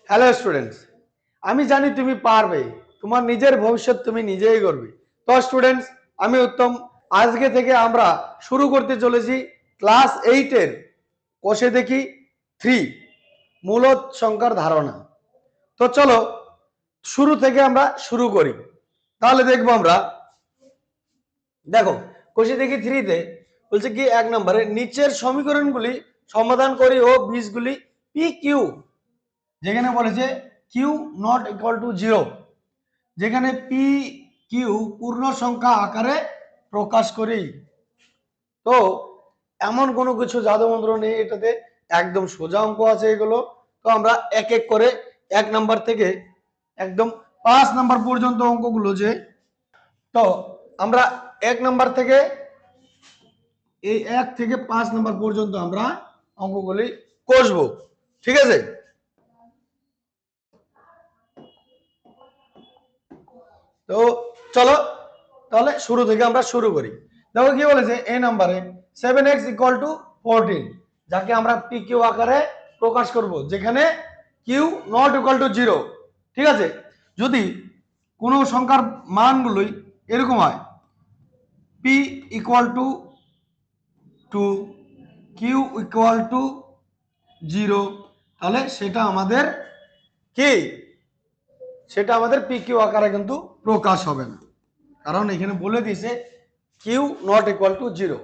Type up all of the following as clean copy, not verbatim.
Hello students, আমি জানি তুমি পারবে, তোমার নিজের ভবিষ্যৎ তুমি নিজেই করবে। তো স্টুডেন্টস, আমি উত্তম। আজকে থেকে আমরা শুরু করতে চলেছি ক্লাস 8 কোষে দেখি 3 মূলদ সংখ্যার ধারণা। তো চলো শুরু থেকে আমরা শুরু করি। তাহলে দেখবো আমরা, দেখো কোষে দেখি 3 বলছে কি 1 নম্বরে নিচের সমীকরণগুলি সমাধান করি ও বীজগুলি পি কিউ, যেখানে বলেছে কিউ নট ইকুয়াল টু 0, যেখানে পি কিউ পূর্ণ সংখ্যা আকারে প্রকাশ করি। তো এমন কোনো কিছু জাদুমন্ত্র নেই এটাতে, একদম সোজা অঙ্ক আছে এগুলো। তো আমরা এক এক করে 1 নাম্বার থেকে একদম 5 নাম্বার পর্যন্ত অঙ্কগুলো যে, তো আমরা 1 নাম্বার থেকে এই 1 থেকে 5 নাম্বার পর্যন্ত আমরা অঙ্কগুলি কষবো, ঠিক আছে? তো চলো তাহলে শুরু থেকে আমরা শুরু করি। দেখো কি বলেছে, এ নাম্বারে 7x = 14, যাকে আমরা পি কিউ আকারে প্রকাশ করব, যেখানে কিউ নট ইকুয়াল টু 0। ঠিক আছে, যদি কোনো সংখ্যার মানগুলোই এরকম হয়, P equal to 2, Q equal to 0, তাহলে সেটা আমাদের কি, সেটা আমাদের পি কিউ আকারে কিন্তু প্রকাশ হবে না, কারণ এখানে বলে দিয়েছে কিউ নট ইকুয়াল টু 0,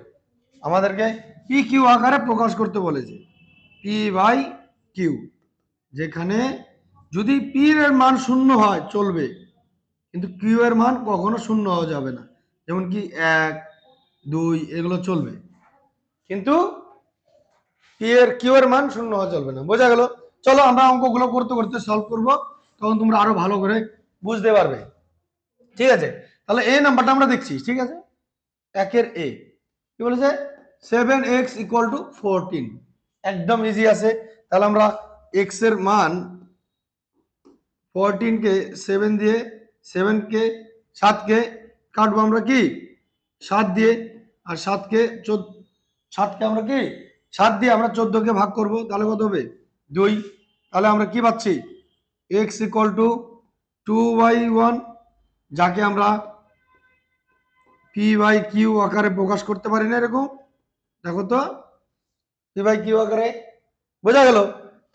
আমাদেরকে পি কিউ আকারে প্রকাশ করতে বলেছে, পি বাই কিউ, যেখানে যদি পি এর মান 0 হয় চলবে, কিন্তু কিউ এর মান কখনো 0 হওয়া যাবে না। যেমন কি 1, 2 এগুলো চলবে, কিন্তু কিউ এর মান 0 হওয়া চলবে না। বোঝা গেল? চলো আমরা অঙ্কগুলো করতে করতে সলভ করব, তখন তোমরা আরো ভালো করে বুঝতে পারবে। ঠিক আছে, তাহলে এই নাম্বারটা আমরা দেখছি। ঠিক আছে, 1 এ কি বলেছে, 7x = 14, একদম ইজি আছে। তাহলে আমরা x এর মান 14 কে 7 দিয়ে, 7 কে 7 কে কাটবো আমরা কি 7 দিয়ে, আর 7 কে 7 কে আমরা কি 7 দিয়ে আমরা 14 কে ভাগ করব, তাহলে কত হবে 2। তাহলে আমরা কি পাচ্ছি, x = 2/1, যাকে আমরা পি বাই কিউ আকারে প্রকাশ করতে পারি না এরকম। দেখো তো, পি বাই কিউ আকারে। বোঝা গেল?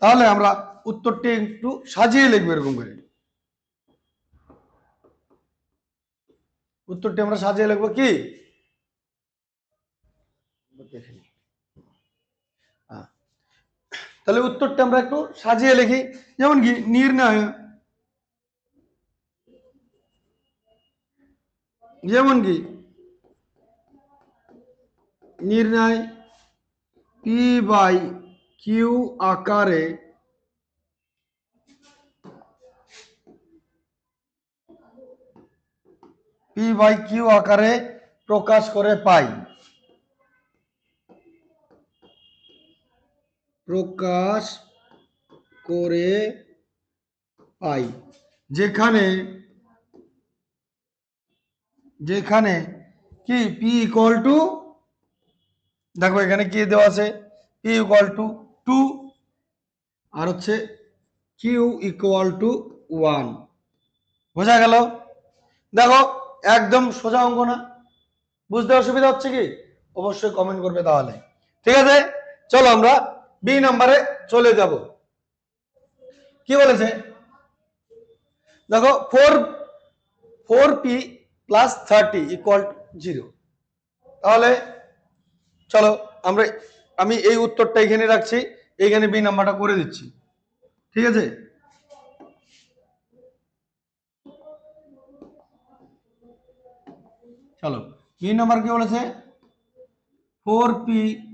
তাহলে আমরা উত্তরটি একটু সাজিয়ে লিখবো এরকম করে। উত্তরটি আমরা সাজিয়ে লিখবো কি, তাহলে উত্তরটা আমরা একটু সাজিয়ে লিখি। যেমন কি নির্ণয়, যেমন কি নির্ণয় পি বাই কিউ আকারে পি বাই কিউ আকারে প্রকাশ করে পাই, প্রকাশ করে পাই, যেখানে যেখানে কি পি ইকুয়াল টু, দেখো এখানে কি দেওয়া আছে, পি ইকুয়াল টু 2, আর হচ্ছে কিউ ইকুয়াল টু 1। বোঝা গেল? দেখো একদম সোজা অঙ্ক না? বুঝতে অসুবিধা হচ্ছে কি অবশ্যই কমেন্ট করবে তাহলে। ঠিক আছে, চলো আমরা বি নাম্বারে চলে যাব। কি বলেছে দেখো, 4p + 30 = 0। তাহলে চলো আমরা, আমি এই উত্তরটা এখানে রাখছি, এইখানে বি নাম্বারটা করে দিচ্ছি। ঠিক আছে, চলো বি নাম্বার কি বলেছে, 4p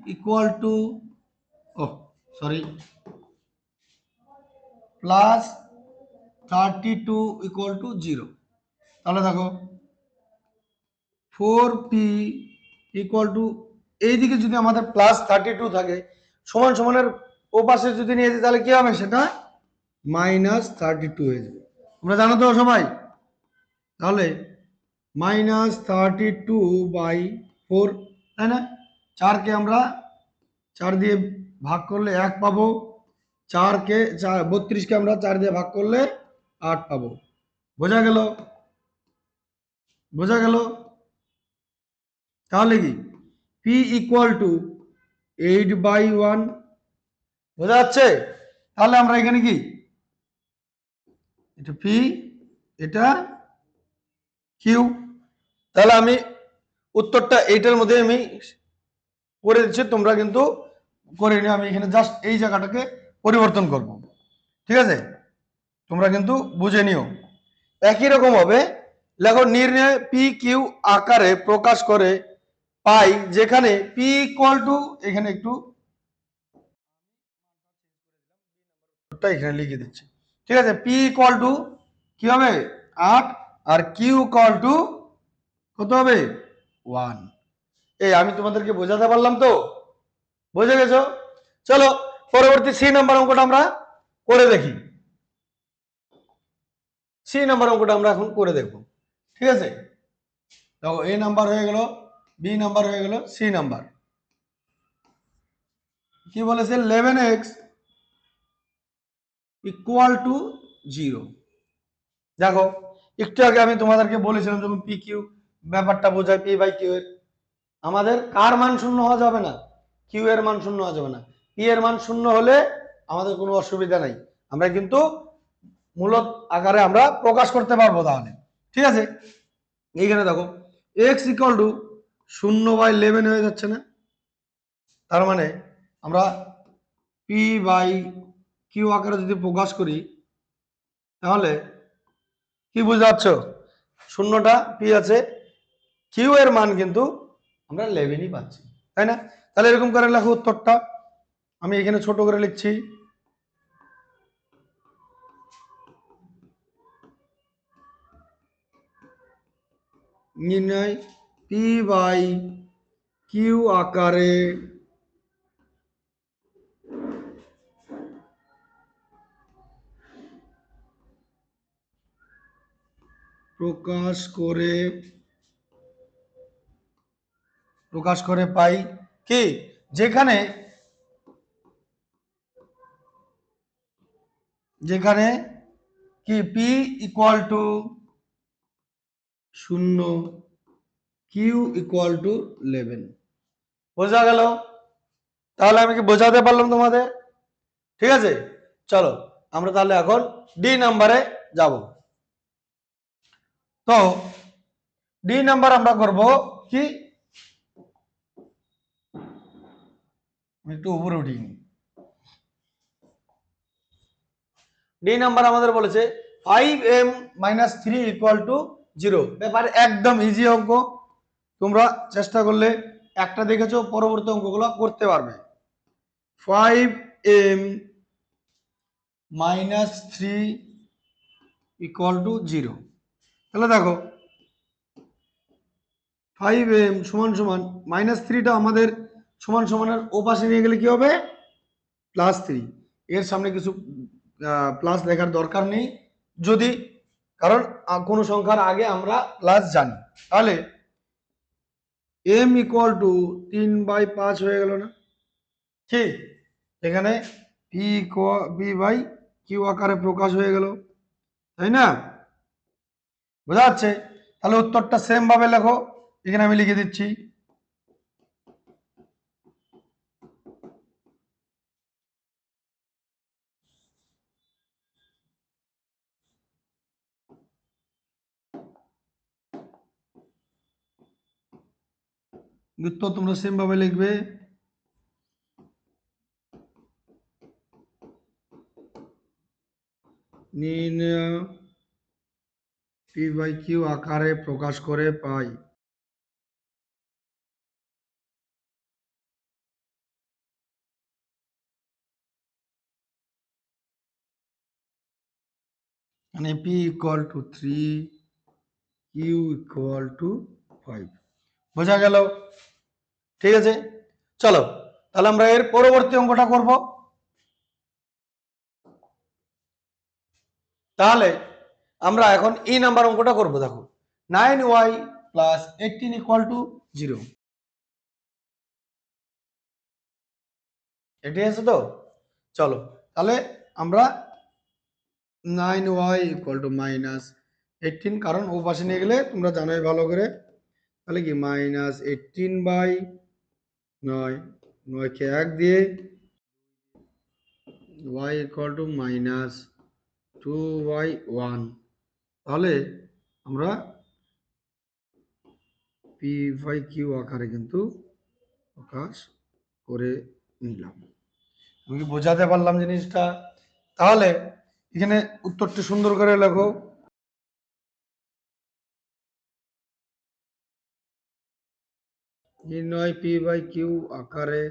= +32 = 0। তাহলে দেখো 4p এইদিকে যদি আমাদের +32 থাকে, সমান সমানের ও পাশে যদি নিয়ে যাই, তাহলে কি হবে, সেটা -32 হয়ে যাবে। তোমরা জানো তো সবাই? তাহলে -32/4, তাই না? 4 কে আমরা 4 দিয়ে ভাগ করলে 1 পাবো, 4 কে 32 কে আমরা 4 দিয়ে ভাগ করলে 8 পাবো। বোঝা গেল? বোঝা গেল? তাহলে কি পি ইকুয়াল টু 8/1, বোঝা যাচ্ছে? তাহলে আমরা এখানে কি এটা পি, এটা কিউ, তাহলে আমি উত্তরটা এইটার মধ্যে আমি করে দিচ্ছি, তোমরা কিন্তু করে নিও। আমি এখানে জাস্ট এই জায়গাটাকে পরিবর্তন করব, ঠিক আছে? তোমরা কিন্তু বুঝে নিও। একই রকম হবে লেখো, নির্ণয় পি কিউ আকারে প্রকাশ করে পাই, যেখানে পি ইকুয়াল টু, এখানে একটু এখানে লিখে দিচ্ছি, ঠিক আছে? পি ইকুয়াল টু কি হবে 8, আর কিউ ইকুয়াল টু কত হবে 1। এই আমি তোমাদেরকে বোঝাতে পারলাম তো? বুঝে গেছো? চলো পরবর্তী সি নাম্বার অঙ্কটা আমরা করে দেখি। সি নাম্বার অঙ্কটা আমরা এখন করে দেখব, ঠিক আছে? দেখো এ নাম্বার হয়ে গেল, বি নাম্বার হয়ে গেল, সি নাম্বার। কি বলেছে? 11x equal to 0। দেখো একটু আগে আমি তোমাদেরকে বলেছিলাম যখন পি কিউ ব্যাপারটা বোঝায়, পি বাই কিউ এর আমাদের কার মান শূন্য হওয়া যাবে না, কিউ এর মান শূন্য হওয়া যাবে না। পি এর মান শূন্য হলে আমাদের কোনো অসুবিধা নাই, আমরা কিন্তু মূলত আকারে আমরা প্রকাশ করতে পারবো তাহলে, ঠিক আছে? এইখানে দেখো এক্স ইকুয়াল টু 0/11 হয়ে যাচ্ছে না? তার মানে আমরা পি বাই কিউ আকারে যদি প্রকাশ করি তাহলে কি বুঝতে পারছো? শূন্যটা পি আছে, কিউ এর মান কিন্তু আমরা 11ই পাচ্ছি, তাই না? তাহলে এরকম করে লেখো উত্তরটা, আমি এখানে ছোট করে লিখছি। নির্ণয় পি বাই কিউ আকারে প্রকাশ করে পাই কি, যেখানে কি P equal to 0, Q equal to 11। বোঝা গেল? তাহলে আমি কি বোঝাতে পারলাম তোমাদের? ঠিক আছে, চলো আমরা তাহলে এখন ডি নাম্বারে যাব। তো ডি নাম্বার আমরা করব কি, একটু উপরে উঠি। ডি নাম্বার আমাদের বলেছে 5m - 3 ইকুয়াল টু 0। ব্যাপার একদম ইজি অঙ্ক, তোমরা চেষ্টা করলে একটা দেখেছো, পরবর্তী অঙ্কগুলো করতে পারবে। 5m - 3 equal to 0। তাহলে দেখো 5m সমান সমান -3টা আমাদের সমান সমানের ওপাশে নিয়ে গেলে কি হবে +3। এর সামনে কিছু প্লাস লেখার দরকার নেই, যদি কারণ কোনো সংখ্যার আগে আমরা প্লাস জানি। তাহলে m ইকুয়াল টু 3/5 হয়ে গেল না? ঠিক, এখানে পি বাই কিউ আকারে প্রকাশ হয়ে গেল, তাই না? বোঝা যাচ্ছে? তাহলে উত্তরটা সেম ভাবে লেখো, এখানে আমি লিখে দিচ্ছি। উত্তর তোমরা সেম ভাবে লিখবে। নির্ণয় পি বাই কিউ আকারে প্রকাশ করে পাই। মানে P equal to 3, Q equal to 5। বোঝা গেল? ঠিক আছে, চলো তাহলে আমরা এর পরবর্তী অঙ্কটা করব। তাহলে আমরা এখন ই নাম্বার অঙ্কটা করব। দেখো 9y + 18 ইকুয়াল টু 0। এটি আছে তো? চলো তাহলে আমরা 9y ইকুয়াল টু -18, কারণ ও পাশে নিয়ে গেলে তোমরা জানোই ভালো করে, তাহলে কি -18/9, 9 কে 1 দিয়ে y ইকুয়াল টু -2y1। তাহলে আমরা p/q আকারে কিন্তু প্রকাশ করে নিলাম। আমি কি বোঝাতে পারলাম জিনিসটা? তাহলে এখানে উত্তরটি সুন্দর করে লেখো। নির্ণয় p/q আকারে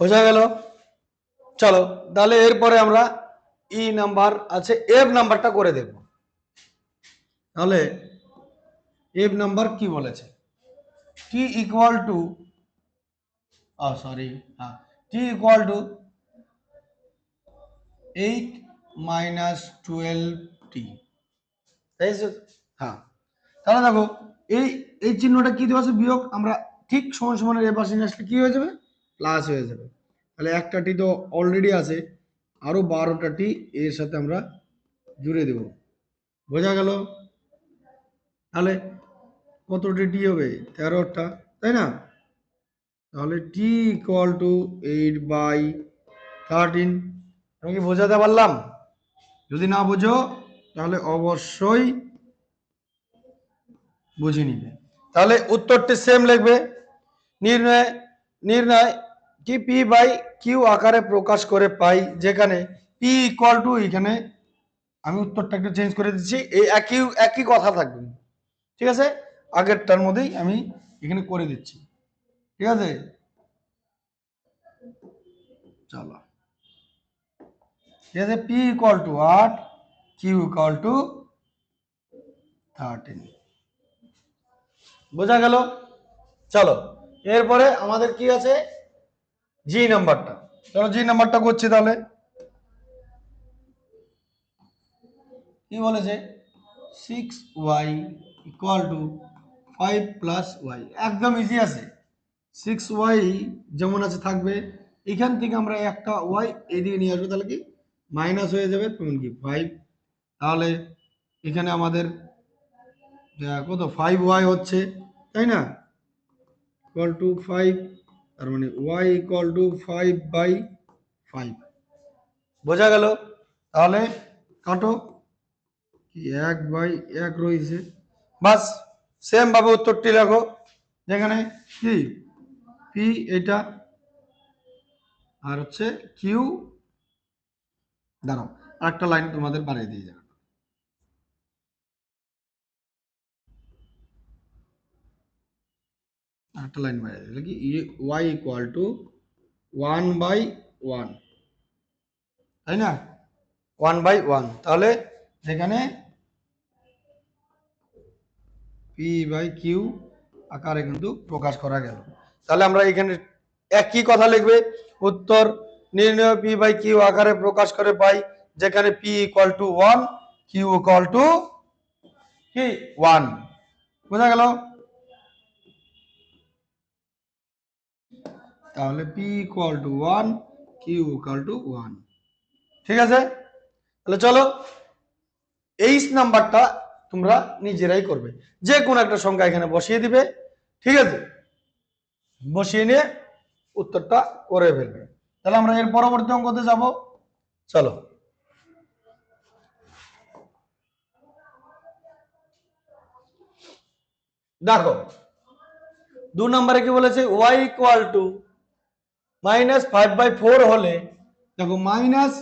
বোঝা গেল? চলো তাহলে এরপরে আমরা ই নাম্বার আছে, এফ নাম্বারটা করে দেখব। তাহলে এফ নাম্বার কি বলেছে? টি ইকুয়াল টু সরি হ্যাঁ টি ইকুয়াল টু 8 - 12t, তাই তো? হ্যাঁ, তাহলে দেখো এই এই চিহ্নটা কি দেওয়া আছে? বিয়োগ। আমরা ঠিক সমান সমানের এ পাশে নিয়ে আসলে কি হয়ে যাবে? প্লাস হয়ে যাবে। তাহলে একটা টি তো অলরেডি আছে, আরো 12টা টি এর সাথে আমরা জুড়ে দেব। বোঝা গেল? তাহলে কতটি টি হবে? 13টা, তাই না? তাহলে টি ইকুয়াল টু 8/13। আমি কি বোঝাতে পারলাম? যদি না বুঝো তাহলে অবশ্যই বুঝে নিবে। তাহলে উত্তরটি সেম লিখবে। নির্ণয় নির্ণয় কি p/q আকারে প্রকাশ করে পাই, যেখানে p ইকুয়াল টু, এখানে আমি উত্তরটা একটু চেঞ্জ করে দিচ্ছি, এই একই একই কথা থাকবে, ঠিক আছে? আগেরটার মধ্যেই আমি এখানে করে দিচ্ছি, ঠিক আছে? চলো, ঠিক আছে। p equal to 8, q equal to 13। বোঝা গেল? চলো এরপরে আমাদের কি আছে? জি নাম্বারটা। চলো জি নাম্বারটা করছি। তাহলে কি বলেছে? 6y equal to 5 plus Y. একদম ইজি আছে। 6y যেমন আছে থাকবে, এখান থেকে আমরা একটা ওয়াই এদিকে নিয়ে আসবো, তাহলে কি মাইনাস হয়ে যাবে, তখন কি 5। তাহলে এখানে আমাদের কত 5y হচ্ছে, তাই না? ইকুয়াল টু 5, তার মানে y ইকুয়াল টু 5/5। বোঝা গেল? তাহলে কাটো, কি 1/1 রয়েছে। বাস সেম ভাবে উত্তরটি লেখো, যেখানে কি পি এটা আর হচ্ছে কিউ। দাঁড়াও, আরেকটা লাইন তোমাদের বাড়িয়ে দিয়ে যাবে। আরেকটা লাইন বাড়িয়ে দিলে কি ওয়াই ইকুয়াল টু 1/1, তাই না? 1/1। তাহলে যেখানে p/q আকারে কিন্তু প্রকাশ করা গেল। তাহলে আমরা এখানে একই কথা লিখবে। উত্তর নির্ণয় p/q আকারে প্রকাশ করে পাই, যেখানে p equal to 1, q equal to কি 1। বোঝা গেল? তাহলে p equal to 1, q equal to 1। ঠিক আছে? তাহলে চলো এই নাম্বারটা তোমরা নিজেরাই করবে, যে কোনো একটা সংখ্যা এখানে বসিয়ে দিবে, ঠিক আছে? বসিয়ে নিয়ে উত্তরটা করে ফেলবে। তাহলে আমরা এর পরবর্তী অঙ্কতে যাব। চলো, দেখো 2 নম্বরে কি বলেছে? y ইকুয়াল টু -5/4 হলে, দেখো মাইনাস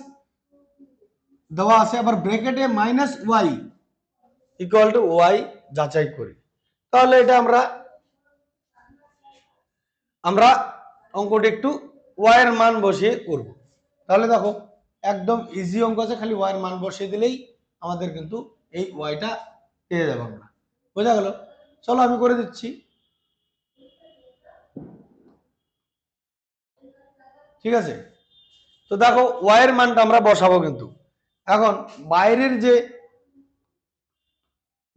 দেওয়া আছে, আবার ব্র্যাকেটে -y ইকুয়াল টু y যাচাই করি। তাহলে এটা আমরা আমরা অঙ্কটি একটু y এর মান বসিয়ে করব। তাহলে দেখো একদম ইজি অঙ্ক আছে, খালি y এর মান বসিয়ে দিলেই আমাদের কিন্তু এই yটা পেয়ে যাবো আমরা। বোঝা গেল? চলো আমি করে দিচ্ছি, ঠিক আছে? তো দেখো y এর মানটা আমরা বসাবো, কিন্তু এখন বাইরের যে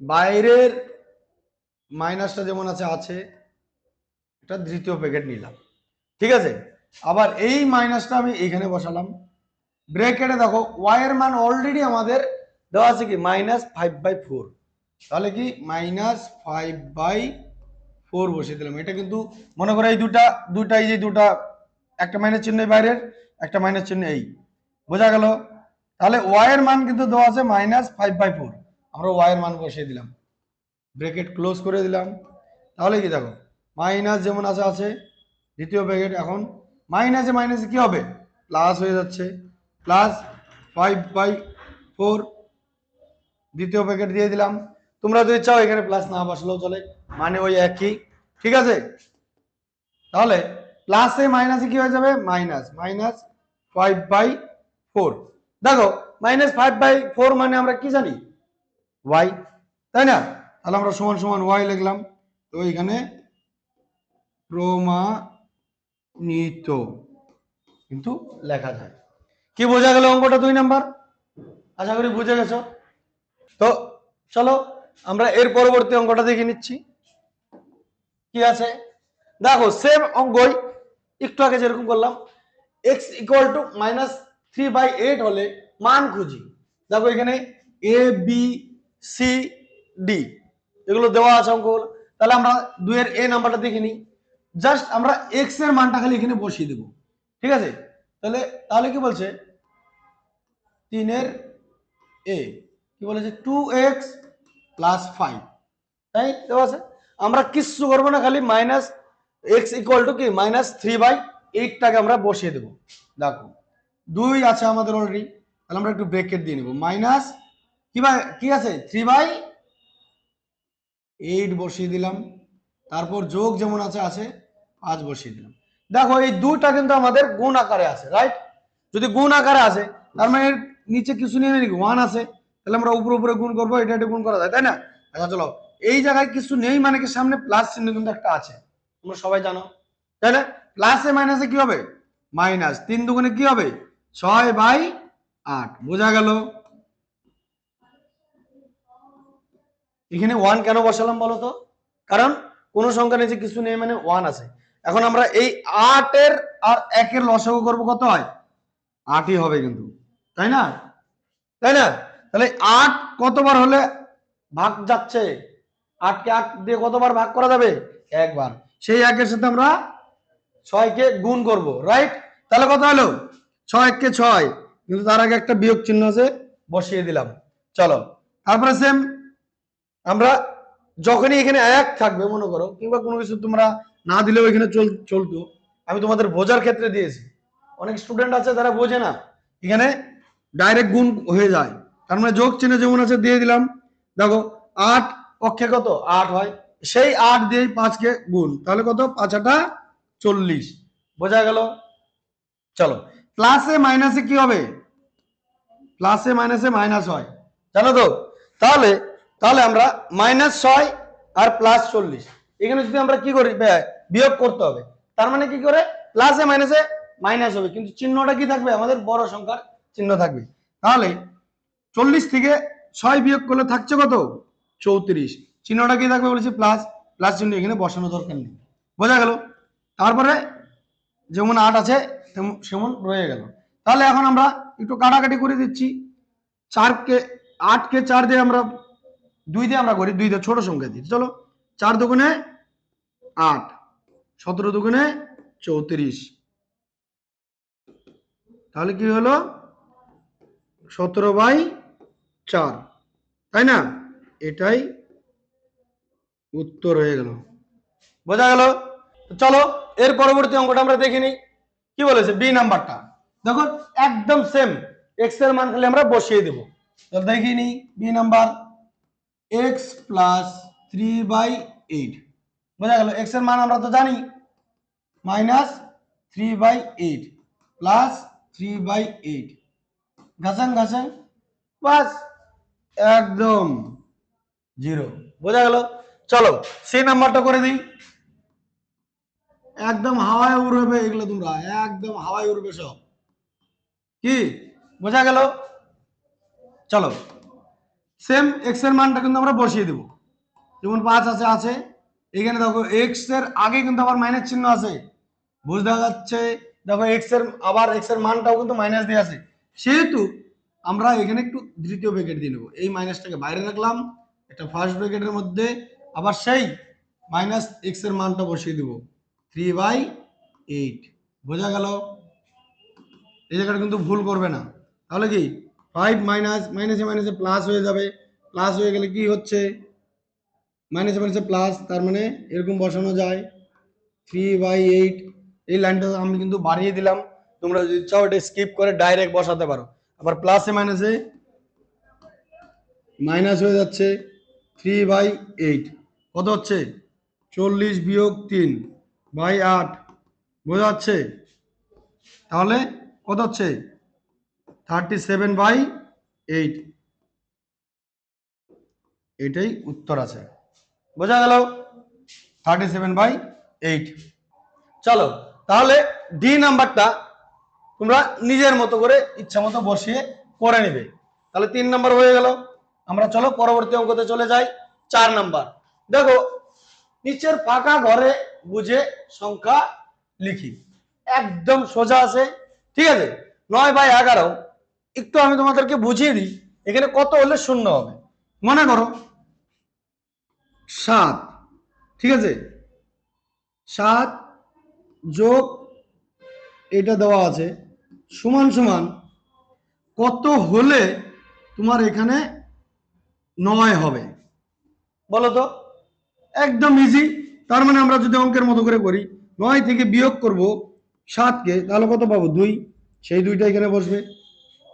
বাইরের মাইনাসটা যেমন আছে আছে, এটা দ্বিতীয় প্যাকেট নিলাম, ঠিক আছে। আবার এই মাইনাসটা আমি এখানে বসালাম, ব্র্যাকেটে দেখো ওয়াই এর মান অলরেডি আমাদের দেওয়া আছে কি -5/4, তাহলে কি -5/4 বসিয়ে দিলাম। এটা কিন্তু মনে করো এই দুটা এই যে দুটা, একটা মাইনাস চিহ্ন এই বাইরের, একটা মাইনাস চিহ্ন এই, বোঝা গেল। তাহলে ওয়াই এর মান কিন্তু দেওয়া আছে -5/4, আমরা ওয়াই এর মান বসিয়ে দিলাম, ব্র্যাকেট ক্লোজ করে দিলাম। তাহলে কি দেখো মাইনাস যেমন আছে আছে, দ্বিতীয় ব্র্যাকেট এখন মাইনাসে মাইনাসে কি হবে, প্লাস হয়ে যাচ্ছে, +5/4, দ্বিতীয় ব্র্যাকেট দিয়ে দিলাম। তোমরা যদি চাও এখানে প্লাস না বসালেও চলে, মানে ওই একই, ঠিক আছে। তাহলে প্লাসে মাইনাসে কি হয়ে যাবে, -5/4। দেখো -5/4 মানে আমরা কি জানি, ওয়াই, তাই না। তাহলে আমরা সমান সমান ওয়াই লিখলাম, তো এখানে প্রমাণিত কিন্তু লেখা যায়। কি বোঝা গেল অঙ্কটা 2 নাম্বার? আশা করি বুঝে গেছো। তো চলো আমরা এর পরবর্তী অঙ্কটা দেখে নিচ্ছি কি আছে। দেখো সেম অঙ্কই, একটু আগে যেরকম করলাম, x = -3/8 হলে মান খুঁজি। দেখো এখানে a b c d এগুলো দেওয়া আছে অঙ্কগুলো। তাহলে আমরা 2 এর a নাম্বারটা দেখে নিই। জাস্ট আমরা x এর মানটা খালি এখানে বসিয়ে দেব, ঠিক আছে। তাহলে তাহলে কি বলছে, 3 এর a কি বলেছে, 2x + 5, তাই দেওয়া আছে। আমরা কিচ্ছু করবো না, খালি x = কি -3/8টাকে আমরা বসিয়ে দেব। দেখো 2 আছে আমাদের অলরেডি, তাহলে আমরা একটু ব্র্যাকেট দিয়ে নেব, মাইনাস কি আছে 3/8 বসিয়ে দিলাম, তারপর যোগ যেমন আছে আছে 5 বসিয়ে দিলাম। দেখো এই দুটা কিন্তু আমাদের গুণ আকারে আছে, রাইট। যদি গুণ আকারে আছে তার মানে নিচে কিছু নিয়ে নেই, 1 আছে, তাহলে আমরা উপরে উপরে গুণ করবো, এটা এটা গুণ করা যায়, তাই না। আচ্ছা চলো, এই জায়গায় কিছু নেই মানে কি সামনে প্লাস চিহ্ন কিন্তু একটা আছে, তোমরা সবাই জানো, তাই না। প্লাসে মাইনাসে কি হবে, মাইনাস, 3 দুগুণে কি হবে 6/8, বোঝা গেল। এখানে 1 কেন বসালাম বলো তো, কারণ কোন সংখ্যা নিচে কিছু নেই মানে 1 আছে। এখন আমরা এই 8 এর আর 1 এর লসাগু করব, কত হয়, 8ই হবে কিন্তু, তাই না, তাই না। তাহলে 8 কতবার হলে ভাগ যাচ্ছে, 8 কে 8 দিয়ে কতবার ভাগ করা যাবে, একবার। সেই 1 এর সাথে আমরা 6 কে গুণ করব, রাইট। তাহলে কত হলো, 6 1 কে 6, কিন্তু তার আগে একটা বিয়োগ চিহ্ন আছে, বসিয়ে দিলাম। চলো তারপরে সেম আমরা যখনই এখানে 1 থাকবে মনে করো, কিংবা কোনো কিছু তোমরা না দিলেও এখানে চলতো, আমি তোমাদের বোঝার ক্ষেত্রে দিয়েছি। অনেক স্টুডেন্ট আছে যারা বোঝে না, এখানে ডাইরেক্ট গুণ হয়ে যায়, তার মানে যোগ চিহ্ন যেমন আছে দিয়ে দিলাম। দেখো 8 পক্ষে কত 8 হয়, সেই 8 দিয়ে 5 কে গুণ, তাহলে কত 5 8 40, বোঝা গেল। চলো প্লাসে মাইনাসে কি হবে, প্লাসে মাইনাসে মাইনাস হয়, জানো তো। তাহলে তাহলে আমরা -6 আর +40, এখানে যদি আমরা কি করি, বিয়োগ করতে হবে, তার মানে কি করে প্লাসে মাইনাসে মাইনাস হবে, কিন্তু চিহ্নটা কি থাকবে, আমাদের বড় সংখ্যার চিহ্ন থাকবে। তাহলে 40 থেকে 6 বিয়োগ করলে থাকছে কত, 34, চিহ্নটা কি থাকবে বলেছি, প্লাস, প্লাস চিহ্ন এখানে বসানো দরকার নেই, বোঝা গেল। তারপরে যেমন 8 আছে সেমন রয়ে গেল। তাহলে এখন আমরা একটু কাটাকাটি করে দিচ্ছি, 4 কে 8 কে 4 দিয়ে আমরা 2 দিয়ে আমরা করি, 2 দিয়ে ছোট সংখ্যা দিই, চলো 4 দুগুণে 8, 17 দুগুণে 34, তাহলে কি হলো 17/4, তাই না, এটাই উত্তর হয়ে গেল, বোঝা গেল। চলো এর পরবর্তী অঙ্কটা আমরা দেখে নিই কি বলেছে, বি নাম্বারটা। দেখো একদম সেম, এক্স এর মান খালি আমরা বসিয়ে দেব। তাহলে দেখি নি বি নাম্বার, x + 3/8, বোঝা গেল। এক্স এর মান আমরা তো জানি -3/8 + 3/8, ঘাসান ঘাসান, বাস একদম 0, বোঝা গেল। চলো সি নাম্বারটা করে দিই, একদম হাওয়ায় উড়বে এগুলো, তোমরা একদম হাওয়ায় উড়বে সব, কি বোঝা গেল। চলো সেম এক্স এর মানটা কিন্তু আমরা বসিয়ে দেব। যেমন 5 আছে আছে, এখানে দেখো এক্স এর আগে কিন্তু আবার মাইনাস চিহ্ন আছে, বুঝতে যাচ্ছে। দেখো এক্স এর আবার এক্স এর মানটাও কিন্তু মাইনাস দিয়ে আছে, সেহেতু আমরা এখানে একটু দ্বিতীয় ব্র্যাকেট দিয়ে নেবো, এই মাইনাসটাকে বাইরে রাখলাম, একটা ফার্স্ট ব্র্যাকেটের মধ্যে আবার সেই মাইনাস এক্স এর মানটা বসিয়ে দেবো 3/8। বোঝা গেল? এই জায়গাটা কিন্তু ভুল করবে না। তাহলে কি 5 মাইনাস মাইনাসে মাইনাসে প্লাস হয়ে যাবে, প্লাস হয়ে গেলে কি হচ্ছে মাইনাসে মাইনাসে প্লাস, তার মানে এরকম বসানো যায় 3/8। এই লাইনটা আমি কিন্তু বাড়িয়ে দিলাম, তোমরা যদি চাও এটা স্কিপ করে ডাইরেক্ট বসাতে পারো। আবার প্লাসে মাইনাসে মাইনাস হয়ে যাচ্ছে 3/8, কত হচ্ছে 40 বিয়োগ 3/8, বোঝা যাচ্ছে? তাহলে কত হচ্ছে 37/8, এটাই উত্তর আছে। বোঝা গেল? 37/8। চলো তাহলে ডি নাম্বারটা তোমরা নিজের মতো করে ইচ্ছা মতো বসিয়ে করে নিবে। তাহলে 3 নাম্বার হয়ে গেল। আমরা চলো পরবর্তী অঙ্কতে চলে যাই। 4 নাম্বার দেখো, নিচের ফাঁকা ঘরে বুঝে সংখ্যা লিখি। একদম সোজা আছে, ঠিক আছে। 9/11, একটু আমি তোমাদেরকে বুঝিয়ে দিই এখানে কত হলে শূন্য হবে। মনে করো 7, ঠিক আছে, 7 যোগ এটা দেওয়া আছে সমান সমান কত হলে তোমার এখানে 9 হবে, বলো তো? একদম ইজি। তার মানে আমরা যদি অঙ্কের মতো করে করি, 9 থেকে বিয়োগ করব 7কে, তাহলে কত পাবো 2, সেই 2টা এখানে বসবে,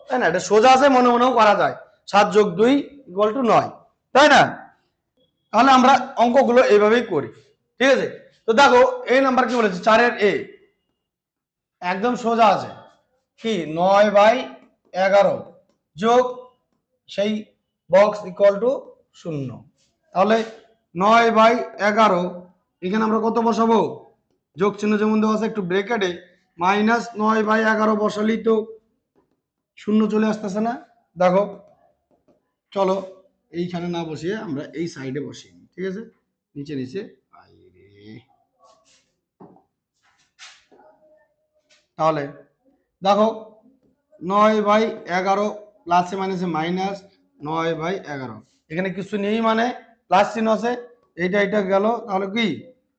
তাই না? এটা সোজা আছে, মনে মনেও করা যায়। 7 যোগ 2 = 9, তাই না? তাহলে আমরা অঙ্কগুলো এইভাবেই করি, ঠিক আছে। তো দেখো এই নাম্বার কি বলেছে, 4-এর এ, একদম সোজা আছে কি 9/11 যোগ সেই বক্স = 0। তাহলে 9/11 এখানে আমরা কত বসাবো, যোগ চিহ্ন যেমন দেওয়া আছে একটু ব্রেকেটে মাইনাস 9/11 বসালেই তো 0 চলে আসতেছে না? দেখো চলো এইখানে না বসিয়ে আমরা এই সাইডে বসিয়ে নিই, ঠিক আছে, নিচে নিচে। তাহলে দেখো 9/11 প্লাসে মাইনাসে মাইনাস 9/11, এখানে কিছু নেই মানে প্লাস চিহ্ন আছে, এইটা এটা গেল, তাহলে কি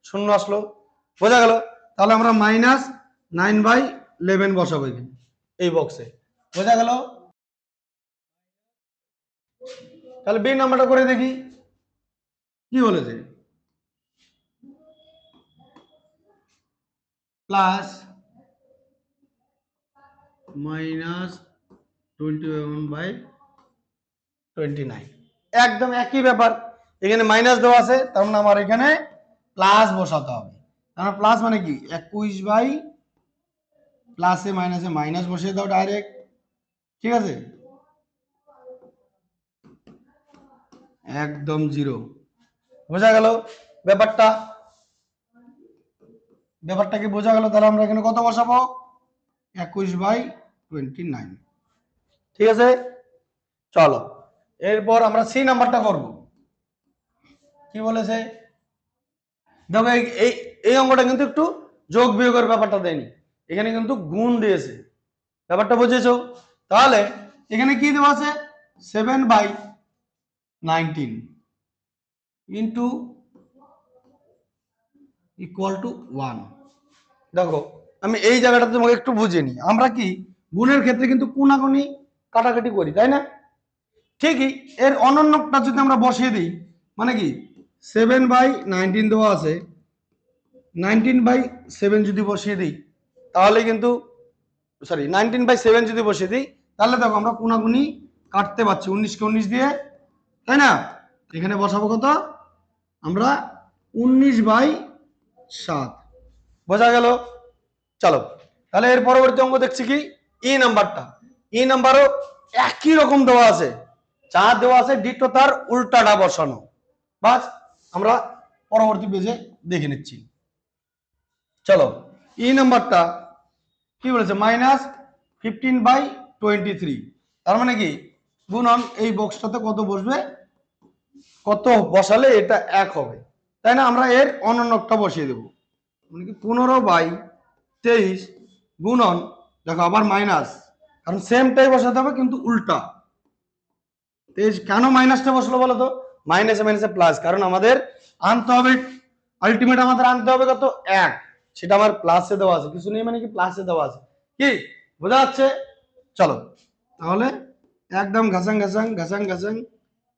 0 আসলো। বোঝা গেল? তাহলে আমরা -9/11 বসাবো এখানে এই বক্সে। বোঝা গেল? তাহলে বি নাম্বারটা করে দেখি কি বলেছে, প্লাস -21/29, একদম একই ব্যাপার। এখানে মাইনাস দেওয়া আছে, তার মানে আমার এখানে প্লাস বসাতে হবে। তার প্লাস মানে কি 21 প্লাসে মাইনাসে মাইনাস বসিয়ে দাও ডাইরেক্ট, ঠিক আছে, একদম 0। বোঝা গেল ব্যাপারটা? ব্যাপারটা কি বোঝা গেল? তাহলে আমরা এখানে কত বসাবো, 21/29, ঠিক আছে। চলো এরপর আমরা সি নাম্বারটা করব। কি বলেছে দেখো, এই এই অঙ্কটা কিন্তু একটু যোগ বিয়োগের ব্যাপারটা দেয়নি, এখানে কিন্তু গুণ দিয়েছে। ব্যাপারটা বুঝেছো? তাহলে এখানে কি দেওয়া আছে 7/19 ইন্টু =1। দেখো আমি এই জায়গাটা তোমাকে একটু বুঝিয়ে নিই। আমরা কি গুণের ক্ষেত্রে কিন্তু কোনাকুনি কাটাকাটি করি, তাই না? ঠিকই এর অনন্যটা যদি আমরা বসিয়ে দিই, মানে কি 7/19 দেওয়া আছে, 19/7 যদি বসিয়ে দিই তাহলে কিন্তু, সরি 19/7 যদি বসিয়ে দিই তাহলে দেখো আমরা কোনাকুনি কাটতে পারছি 19কে 19 দিয়ে, তাই না? এখানে বসাবো কত আমরা 19/7। বোঝা গেল? চলো তাহলে এর পরবর্তী অঙ্ক দেখছি কি ই নাম্বারটা। ই নাম্বারও একই রকম দেওয়া আছে, যা দেওয়া আছে ডিটো তার উল্টাটা বসানো। বাস আমরা পরবর্তী পেজে দেখে নিচ্ছি। চলো ই নাম্বারটা কি বলেছে -15/23, তার মানে কি গুণন এই বক্সটাতে কত বসবে, কত বসালে এটা 1 হবে, তাই না? আমরা এর অনন্যকটা বসিয়ে দেব, মানে কি 15/23 গুণন, দেখো আবার মাইনাস, কারণ সেমটাই বসাতে হবে কিন্তু উল্টা। 23 কেন মাইনাসটা বসলো বলো তো? মাইনাসে মাইনাসে প্লাস, কারণ আমাদের আনতে হবে আলটিমেট, আমাদের আনতে হবে কত 1, সেটা আমার প্লাসে দেওয়া আছে, কিছু নেই মানে কি প্লাসে দেওয়া আছে, কি বোঝা যাচ্ছে? চলো তাহলে একদম ঘাসাং ঘাসাং ঘাসাং ঘাসাং,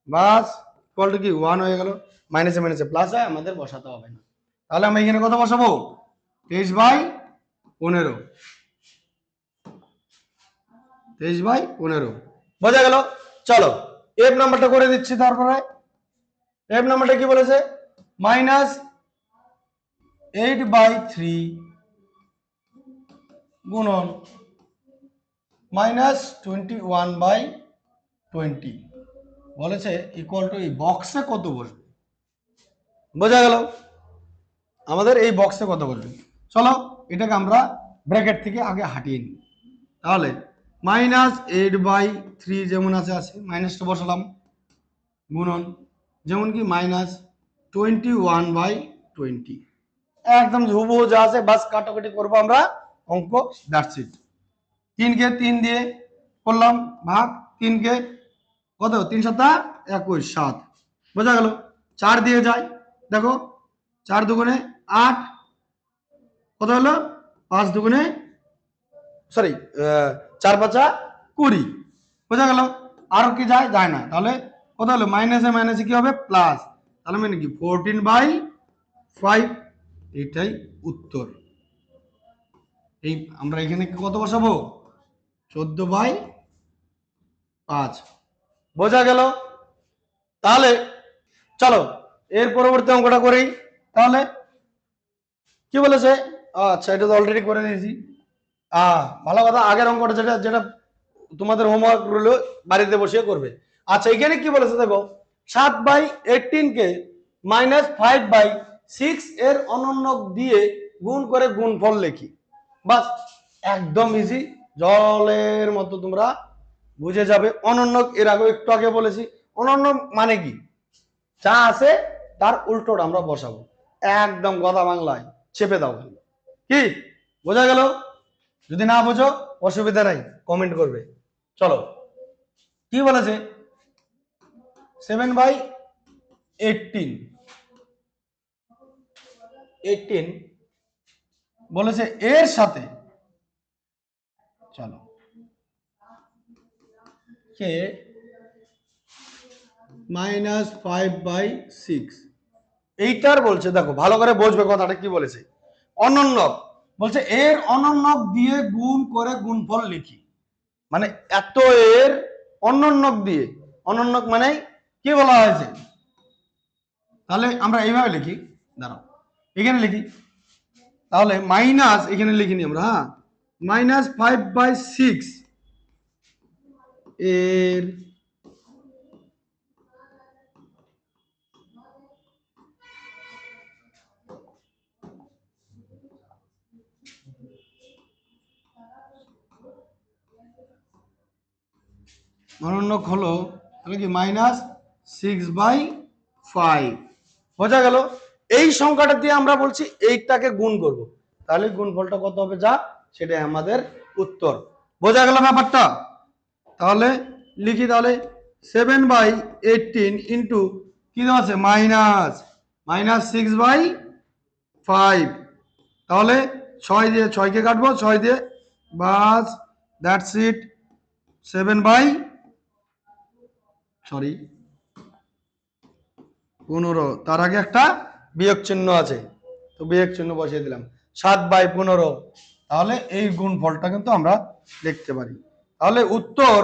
বাস ইকুয়াল কি 1 হয়ে গেল, মাইনাসে মাইনাসে প্লাস হয়, আমাদের বসাতে হবে না। তাহলে আমি এখানে কত বসাবো? 23/15, 23/15 বোঝা গেল। চলো এফ নাম্বারটা করে দিচ্ছি। তারপরে এফ নাম্বারটা কি বলেছে? -8/3 গুণন -21/20 বলেছে ইকুয়াল টু এই বক্সে কত বসবে। বোঝা গেল আমাদের এই বক্সে কত বসবে। চলো এটাকে আমরা ব্র্যাকেট থেকে আগে হাঁটিয়ে নিই। তাহলে -8/3 যেমন আছে মাইনাসটা বসালাম, গুণন যেমন কি -21/20, একদম হুবহু যা আছে, বাস কাটাকাটি করবো আমরা, অঙ্ক দ্যাটস ইট। 3 কে 3 দিয়ে করলাম ভাগ, 3 কে কত, 3 7 21 7, বোঝা গেল। 4 দিয়ে যায়, দেখো 4 দুগুণে 8, কত হলো 5 দুগুণে সরি 4 5 20, বোঝা গেল। আরো কি যায়? যায় না। তাহলে কত হলো? মাইনাসে মাইনাসে কি হবে? প্লাস। তাহলে মানে কি 14/5, এটাই উত্তর। এই আমরা এখানে কত বসাবো? 14/5, বোঝা গেল। তাহলে চলো এর পরবর্তী অঙ্কটা করি। তাহলে কি বলেছে? আচ্ছা এটা তো অলরেডি করে দিয়েছি। ভালো কথা, আগের অঙ্কটা যেটা যেটা তোমাদের হোমওয়ার্ক রইলো বাড়িতে বসে করবে। আচ্ছা এখানে কি বলেছে দেখো, 7/18 কে -5/6 এর অনন্যক দিয়ে গুণ করে গুণফল লিখি। বাস একদম ইজি, জলের মতো তোমরা বুঝে যাবে। অনন্যক এর আগে একটু আগে বলেছি, অনন্যক মানে কি? যা আছে তার উল্টোটা আমরা বসাবো, একদম কথা বাংলায় চেপে দাও। কি বোঝা গেল? যদি না বোঝো অসুবিধা নাই, কমেন্ট করবে। চলো কি বলেছে? 7/18 বলেছে এর সাথে, চলো কে -5/6 এইটার বলছে, দেখো ভালো করে বুঝবে কথাটা কি বলেছে। অনন্যক বলছে এর অনন্যক দিয়ে গুণ করে গুণফল লিখি, মানে এত এর অনন্যক দিয়ে, অনন্যক মানে কি বলা হয়েছে? তাহলে আমরা এইভাবে লিখি, দাঁড়াও এখানে লিখি, তাহলে মাইনাস এখানে লিখিনি আমরা, হ্যাঁ -5/6 এর অনন্যক হলো তাহলে কি -6/5, বোঝা গেল। এই সংখ্যাটা দিয়ে আমরা বলছি এইটাকে গুণ করব, তাহলে গুণফলটা কত হবে যা, সেটাই আমাদের উত্তর। বোঝা গেল ব্যাপারটা? তাহলে লিখি, তাহলে 7/18 ইন্টু কি দেওয়া আছে -6/5, তাহলে 6 দিয়ে 6 কে কাটবো, 6 দিয়ে, বাস দ্যাটস ইট। 7/15, তার আগে একটা বিয়োগ চিহ্ন আছে, তো বিয়োগ চিহ্ন বসিয়ে দিলাম। 7/15, তাহলে এই গুণফলটা কিন্তু আমরা লিখতে পারি। তাহলে উত্তর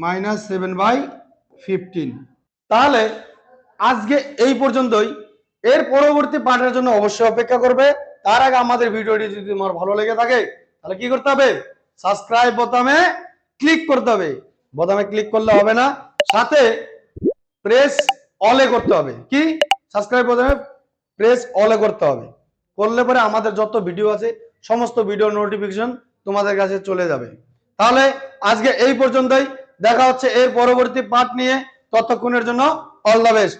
-7/15। তাহলে আজকে এই পর্যন্তই। এর পরবর্তী পাঠের জন্য অবশ্যই অপেক্ষা করবে। তার আগে আমাদের ভিডিওটি যদি তোমার ভালো লেগে থাকে তাহলে কি করতে হবে? সাবস্ক্রাইব বোতামে ক্লিক করতে হবে। বোতামে ক্লিক করলে হবে না, সাথে প্রেস অলে করতে হবে। কি? সাবস্ক্রাইব বোতামে প্রেস অলে করতে হবে। করলে পরে আমাদের যত ভিডিও আছে সমস্ত ভিডিও নোটিফিকেশন তোমাদের কাছে চলে যাবে। তাহলে আজকে এই পর্যন্তই, দেখা হচ্ছে এর পরবর্তী পার্ট নিয়ে। ততক্ষণের জন্য অল দ্য বেস্ট।